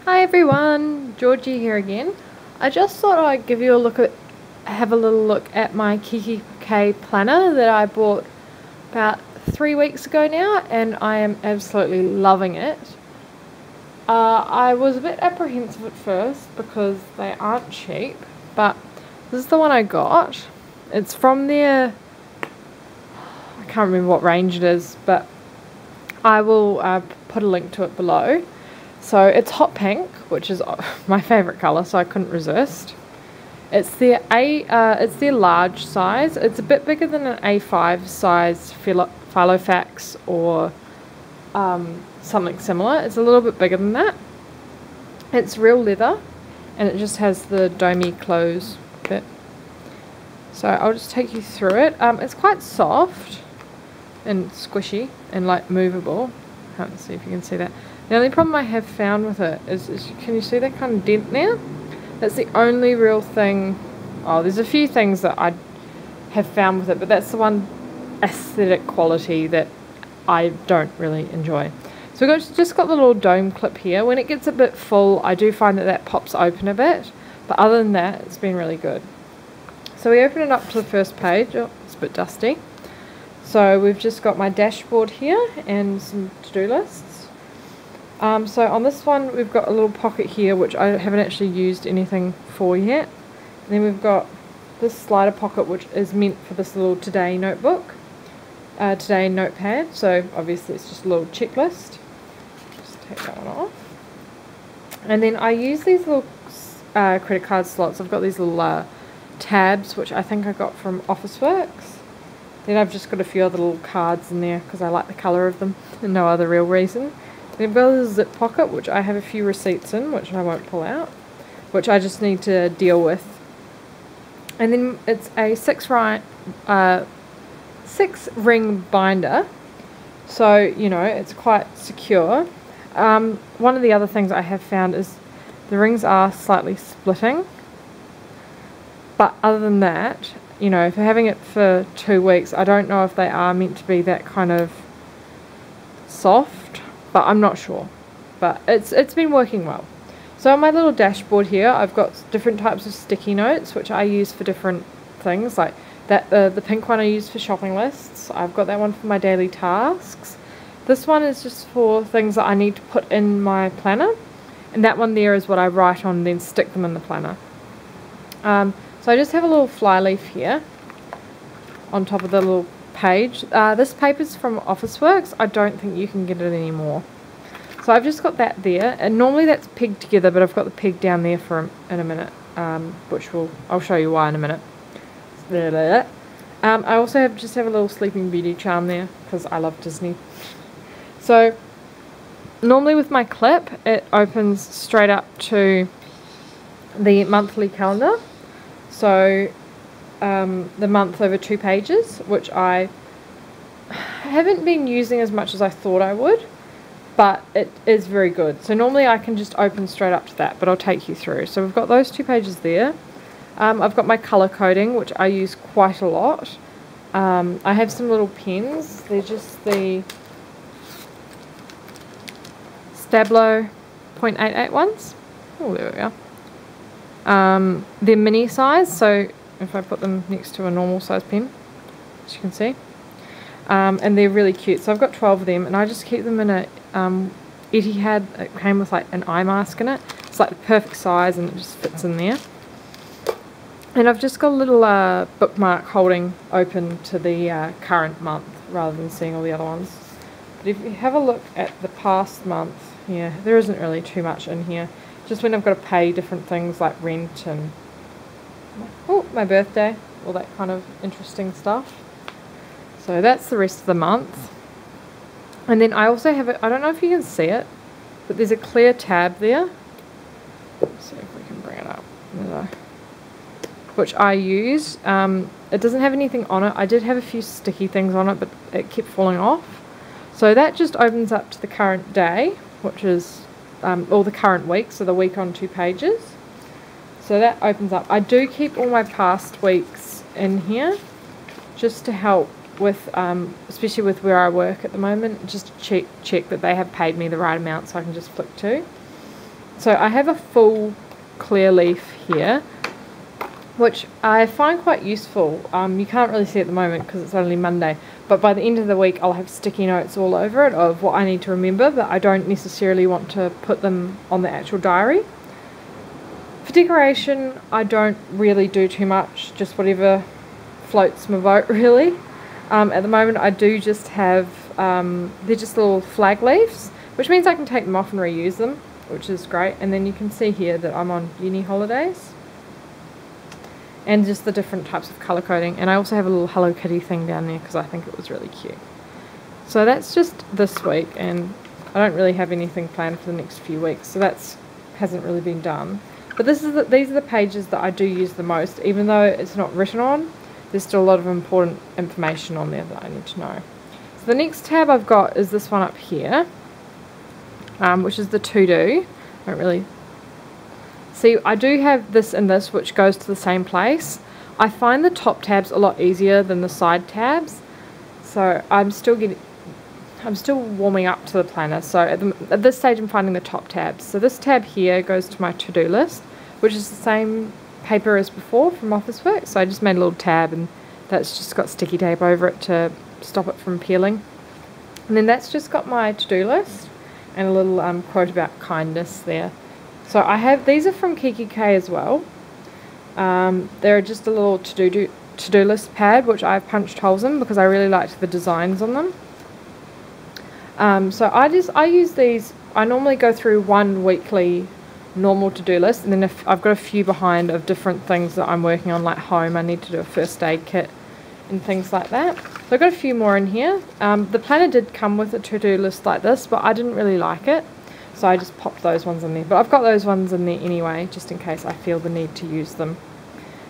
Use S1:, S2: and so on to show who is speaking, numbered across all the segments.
S1: Hi everyone, Georgie here again. I just thought I'd have a little look at my Kikki K Planner that I bought about 3 weeks ago now, and I am absolutely loving it. I was a bit apprehensive at first because they aren't cheap, but this is the one I got. It's from their, I can't remember what range it is, but I will put a link to it below. So it's hot pink, which is my favourite colour, so I couldn't resist. It's their large size. It's a bit bigger than an A5 size Filofax or something similar. It's a little bit bigger than that. It's real leather, and it just has the domey close bit. So I'll just take you through it. It's quite soft and squishy and like movable. Can't see if you can see that. The only problem I have found with it is can you see that kind of dent there? That's the only real thing. Oh, there's a few things that I have found with it, but that's the one aesthetic quality that I don't really enjoy. So we've just got the little dome clip here. When it gets a bit full, I do find that pops open a bit, but other than that, it's been really good. So we open it up to the first page. Oh, it's a bit dusty. So we've just got my dashboard here and some to-do lists. So on this one we've got a little pocket here which I haven't actually used anything for yet. And then we've got this slider pocket which is meant for this little today notebook, today notepad. So obviously it's just a little checklist. Just take that one off. And then I use these little credit card slots. I've got these little tabs which I think I got from Officeworks. Then I've just got a few other little cards in there because I like the colour of them and no other real reason. Then I've got a zip pocket which I have a few receipts in, which I won't pull out, which I just need to deal with. And then it's a six ring binder, so you know it's quite secure. One of the other things I have found is the rings are slightly splitting, but other than that, you know, for having it for 2 weeks, I don't know if they are meant to be that kind of soft, but I'm not sure. But it's been working well. So on my little dashboard here, I've got different types of sticky notes which I use for different things, like that the pink one I use for shopping lists. I've got that one for my daily tasks. This one is just for things that I need to put in my planner, and that one there is what I write on and then stick them in the planner. So I just have a little fly leaf here on top of the little page. This paper's from Officeworks. I don't think you can get it anymore. So I've just got that there, and normally that's pegged together, but I've got the peg down there in a minute, which I'll show you why in a minute. I also just have a little Sleeping Beauty charm there because I love Disney. So normally with my clip, it opens straight up to the monthly calendar. So the month over 2 pages, which I haven't been using as much as I thought I would, but it is very good. So normally I can just open straight up to that, but I'll take you through. So we've got those 2 pages there. I've got my colour coding, which I use quite a lot. I have some little pens. They're just the Stablo 0.88 ones. Oh, there we go. They're mini size, so if I put them next to a normal size pen, as you can see, and they're really cute. So I've got 12 of them, and I just keep them in a Etihad. It came with like an eye mask in it. It's like the perfect size, and it just fits in there. And I've just got a little bookmark holding open to the current month rather than seeing all the other ones. But if you have a look at the past month, yeah, there isn't really too much in here. Just when I've got to pay different things like rent and my birthday, all that kind of interesting stuff. So that's the rest of the month. And then I also have I don't know if you can see it, but there's a clear tab there. Let's see if we can bring it up. Which I use. It doesn't have anything on it. I did have a few sticky things on it, but it kept falling off. So that just opens up to the current day, which is all the current week, so the week on 2 pages. So that opens up. I do keep all my past weeks in here just to help with, especially with where I work at the moment, just check that they have paid me the right amount so I can just flick to. So I have a full clear leaf here, which I find quite useful. You can't really see at the moment because it's only Monday, but by the end of the week I'll have sticky notes all over it of what I need to remember, but I don't necessarily want to put them on the actual diary. For decoration, I don't really do too much, just whatever floats my boat really. At the moment I do just have, they're just little flag leaves, which means I can take them off and reuse them, which is great. And then you can see here that I'm on uni holidays. And just the different types of colour coding. And I also have a little Hello Kitty thing down there because I think it was really cute. So that's just this week, and I don't really have anything planned for the next few weeks, so that's hasn't really been done. But these are the pages that I do use the most, even though it's not written on. There's still a lot of important information on there that I need to know. So the next tab I've got is this one up here, which is the to-do. I don't really see. I do have this and this, which goes to the same place. I find the top tabs a lot easier than the side tabs, so I'm still warming up to the planner. So at this stage I'm finding the top tabs. So this tab here goes to my to-do list, which is the same paper as before from Officeworks. So I just made a little tab, and that's just got sticky tape over it to stop it from peeling. And then that's just got my to-do list and a little quote about kindness there. So I have, these are from Kikki K as well. They're just a little to-do list pad, which I've punched holes in because I really liked the designs on them. So I use these. I normally go through one weekly normal to-do list, and then if I've got a few behind of different things that I'm working on, like home, I need to do a first aid kit and things like that. So I've got a few more in here. The planner did come with a to-do list like this, but I didn't really like it, so I just popped those ones in there. But I've got those ones in there anyway, just in case I feel the need to use them.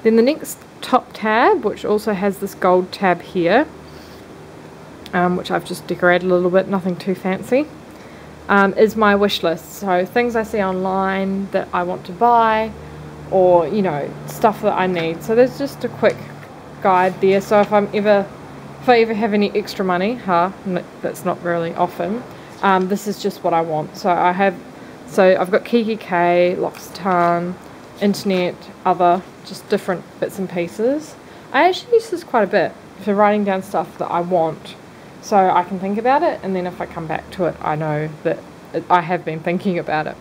S1: Then the next top tab, which also has this gold tab here, which I've just decorated a little bit, nothing too fancy, is my wish list. So things I see online that I want to buy, or stuff that I need. So there's just a quick guide there. So if I ever have any extra money, that's not really often, this is just what I want. So I've got Kikki K, L'Occitane, internet, other, just different bits and pieces. I actually use this quite a bit for writing down stuff that I want, so I can think about it, and then if I come back to it, I know that I have been thinking about it.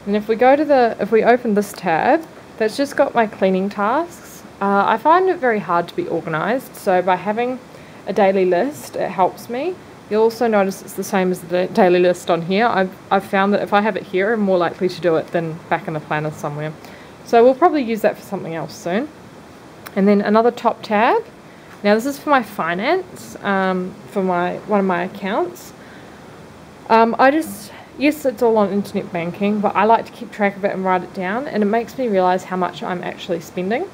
S1: And if we open this tab, that's just got my cleaning tasks. I find it very hard to be organised, so by having a daily list, it helps me. You'll also notice it's the same as the daily list on here. I've found that if I have it here, I'm more likely to do it than back in the planner somewhere. So we'll probably use that for something else soon. And then another top tab. Now this is for my finance, for one of my accounts. Yes, it's all on internet banking, but I like to keep track of it and write it down, and it makes me realise how much I'm actually spending.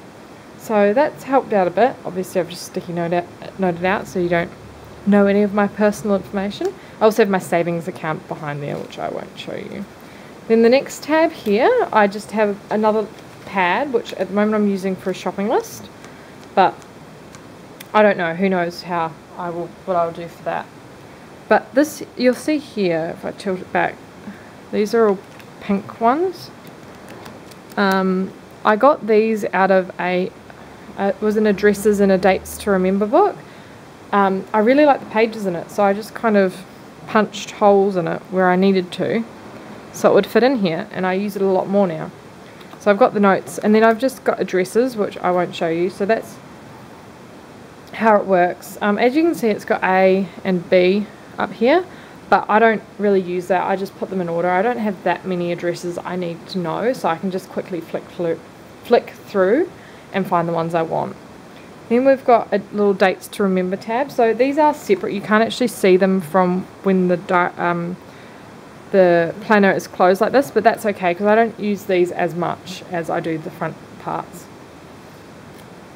S1: So that's helped out a bit. Obviously I've just sticky noted out so you don't know any of my personal information. I also have my savings account behind there, which I won't show you. Then the next tab here, I just have another pad, which at the moment I'm using for a shopping list, but I don't know, who knows what I'll do for that. But this, you'll see here, if I tilt it back, these are all pink ones. I got these out of it was an addresses and a dates to remember book. I really like the pages in it, so I just kind of punched holes in it where I needed to, so it would fit in here, and I use it a lot more now. So I've got the notes, and then I've just got addresses, which I won't show you, so that's how it works. As you can see, it's got A and B up here, but I don't really use that. I just put them in order. I don't have that many addresses I need to know, so I can just quickly flick through and find the ones I want. Then we've got a little dates to remember tab. So these are separate. You can't actually see them from when the planner is closed like this, but that's okay because I don't use these as much as I do the front parts.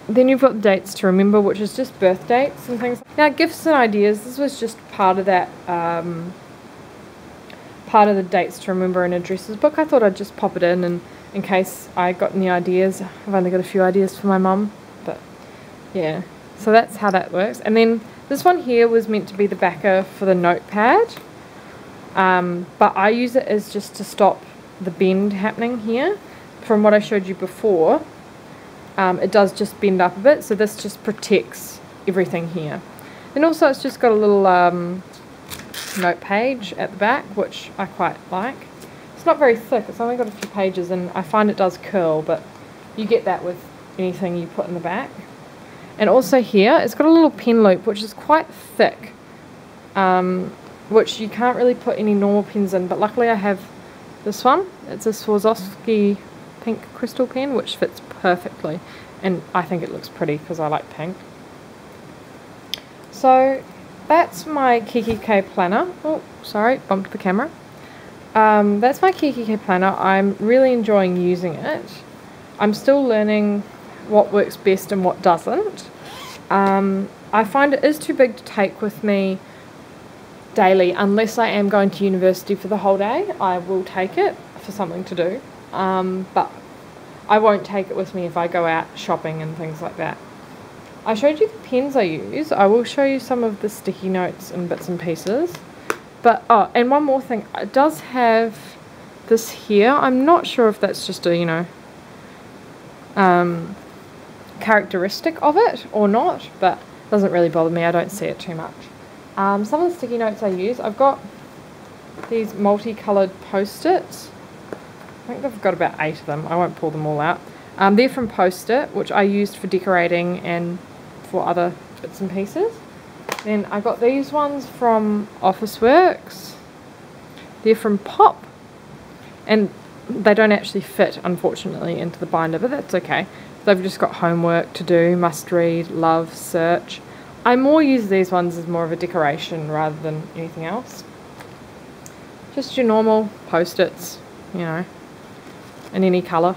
S1: Then you've got the dates to remember, which is just birth dates and things. Now, gifts and ideas, this was just part of that, part of the dates to remember and addresses book. I thought I'd just pop it in case I got any ideas. I've only got a few ideas for my mum, but yeah. So that's how that works. And then this one here was meant to be the backer for the notepad, but I use it as just to stop the bend happening here. From what I showed you before, it does just bend up a bit, so this just protects everything here. And also it's just got a little note page at the back, which I quite like. It's not very thick, it's only got a few pages, and I find it does curl, but you get that with anything you put in the back. And also here, it's got a little pen loop, which is quite thick, which you can't really put any normal pens in, but luckily I have this one. It's a Swarovski pink crystal pen, which fits perfectly, and I think it looks pretty because I like pink. So that's my Kikki K Planner. Oh, sorry, bumped the camera. That's my Kikki K Planner. I'm really enjoying using it. I'm still learning what works best and what doesn't. I find it is too big to take with me daily unless I am going to university for the whole day. I will take it for something to do, but I won't take it with me if I go out shopping and things like that. I showed you the pens I use. I will show you some of the sticky notes and bits and pieces. But, oh, and one more thing. It does have this here. I'm not sure if that's just a, you know, characteristic of it or not, but it doesn't really bother me. I don't see it too much. Some of the sticky notes I use, I've got these multicolored post-its. I think I've got about 8 of them. I won't pull them all out. They're from Post-it, which I used for decorating and for other bits and pieces. Then I got these ones from Officeworks. They're from Pop, and they don't actually fit, unfortunately, into the binder, but that's okay. They've just got homework to do, must read, love, search. I more use these ones as more of a decoration rather than anything else. Just your normal Post-its, you know, in any colour.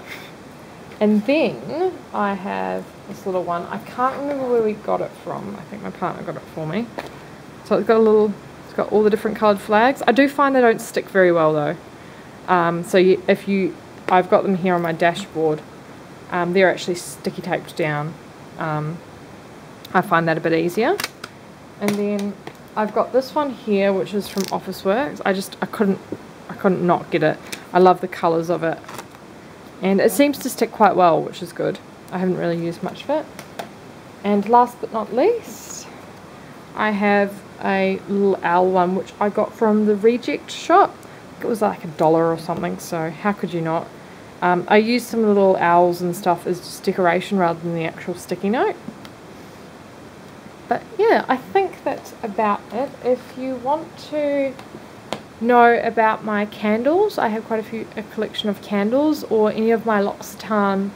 S1: And then I have this little one. I can't remember where we got it from. I think my partner got it for me. So it's got a little, it's got all the different coloured flags. I do find they don't stick very well though. I've got them here on my dashboard. They're actually sticky taped down. I find that a bit easier. And then I've got this one here, which is from Officeworks. I couldn't not get it. I love the colours of it. And it seems to stick quite well, which is good. I haven't really used much of it. And last but not least, I have a little owl one, which I got from the Reject shop. It was like $1 or something, so how could you not? I used some little owls and stuff as just decoration rather than the actual sticky note. But yeah, I think that's about it. If you want to know about my candles, I have quite a collection of candles, or any of my L'Occitane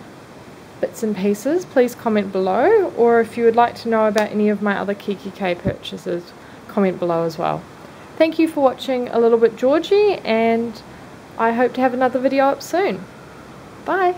S1: bits and pieces, please comment below. Or if you would like to know about any of my other Kikki K purchases, comment below as well. Thank you for watching A Little Bit Georgie, and I hope to have another video up soon. Bye!